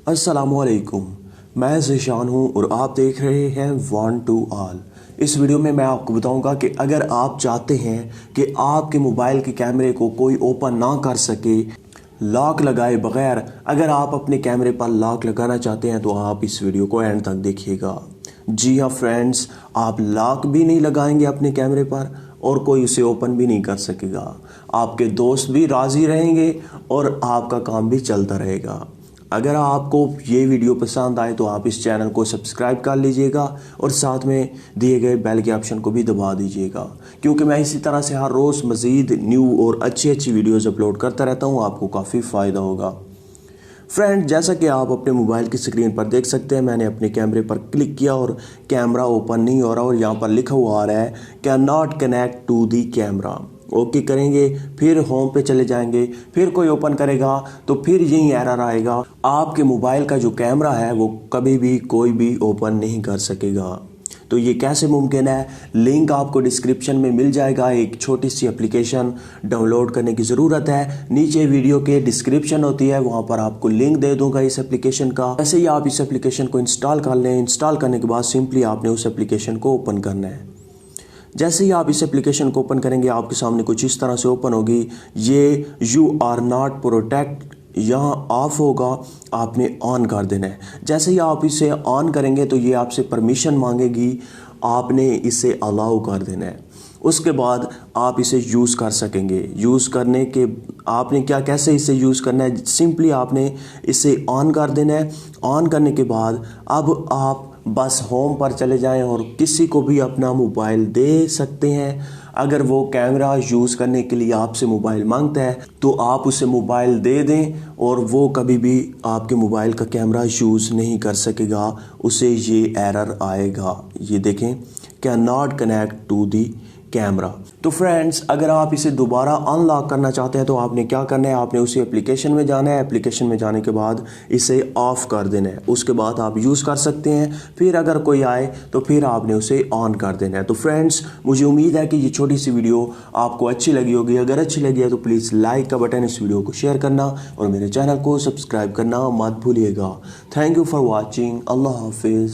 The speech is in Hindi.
अस्सलामुअलैकुम, मैं ज़ीशान हूँ और आप देख रहे हैं वन टू ऑल। इस वीडियो में मैं आपको बताऊंगा कि अगर आप चाहते हैं कि आपके मोबाइल के कैमरे को कोई ओपन ना कर सके लॉक लगाए बगैर, अगर आप अपने कैमरे पर लॉक लगाना चाहते हैं तो आप इस वीडियो को एंड तक देखिएगा। जी हाँ फ्रेंड्स, आप लॉक भी नहीं लगाएंगे अपने कैमरे पर और कोई उसे ओपन भी नहीं कर सकेगा। आपके दोस्त भी राज़ी रहेंगे और आपका काम भी चलता रहेगा। अगर आपको ये वीडियो पसंद आए तो आप इस चैनल को सब्सक्राइब कर लीजिएगा और साथ में दिए गए बेल के ऑप्शन को भी दबा दीजिएगा, क्योंकि मैं इसी तरह से हर रोज़ मज़ीद न्यू और अच्छी वीडियोज़ अपलोड करता रहता हूँ। आपको काफ़ी फ़ायदा होगा। फ्रेंड, जैसा कि आप अपने मोबाइल की स्क्रीन पर देख सकते हैं, मैंने अपने कैमरे पर क्लिक किया और कैमरा ओपन नहीं हो रहा और यहाँ पर लिखा हुआ आ रहा है can not connect to the camera. Okay करेंगे, फिर होम पे चले जाएंगे, फिर कोई ओपन करेगा तो फिर यही एरर आएगा। आपके मोबाइल का जो कैमरा है वो कभी भी कोई भी ओपन नहीं कर सकेगा। तो ये कैसे मुमकिन है? लिंक आपको डिस्क्रिप्शन में मिल जाएगा। एक छोटी सी एप्लीकेशन डाउनलोड करने की ज़रूरत है। नीचे वीडियो के डिस्क्रिप्शन होती है, वहाँ पर आपको लिंक दे दूंगा इस एप्लीकेशन का। ऐसे ही आप इस एप्लीकेशन को इंस्टॉल कर लें। इंस्टॉल करने के बाद सिंपली आपने उस एप्लीकेशन को ओपन करना है। जैसे ही आप इस एप्लीकेशन को ओपन करेंगे आपके सामने कुछ इस तरह से ओपन होगी। ये यू आर नॉट प्रोटेक्ट यहाँ ऑफ होगा, आपने ऑन कर देना है। जैसे ही आप इसे ऑन करेंगे तो ये आपसे परमिशन मांगेगी, आपने इसे अलाउ कर देना है। उसके बाद आप इसे यूज़ कर सकेंगे। यूज़ करने के आपने कैसे इसे यूज़ करना है, सिंपली आपने इसे ऑन कर देना है। ऑन करने के बाद अब आप बस होम पर चले जाएं और किसी को भी अपना मोबाइल दे सकते हैं। अगर वो कैमरा यूज़ करने के लिए आपसे मोबाइल मांगता है तो आप उसे मोबाइल दे दें और वो कभी भी आपके मोबाइल का कैमरा यूज़ नहीं कर सकेगा, उसे ये एरर आएगा। ये देखें, can not connect to the camera. तो फ्रेंड्स, अगर आप इसे दोबारा अनलॉक करना चाहते हैं तो आपने क्या करना है, आपने उसी एप्लीकेशन में जाना है। एप्लीकेशन में जाने के बाद इसे ऑफ कर देना है। उसके बाद आप यूज़ कर सकते हैं। फिर अगर कोई आए तो फिर आपने उसे ऑन कर देना है। तो फ्रेंड्स, मुझे उम्मीद है कि ये छोटी सी वीडियो आपको अच्छी लगी होगी। अगर अच्छी लगी है तो प्लीज़ लाइक का बटन, इस वीडियो को शेयर करना और मेरे चैनल को सब्सक्राइब करना मत भूलिएगा। Thank you for watching. Allah हाफिज़।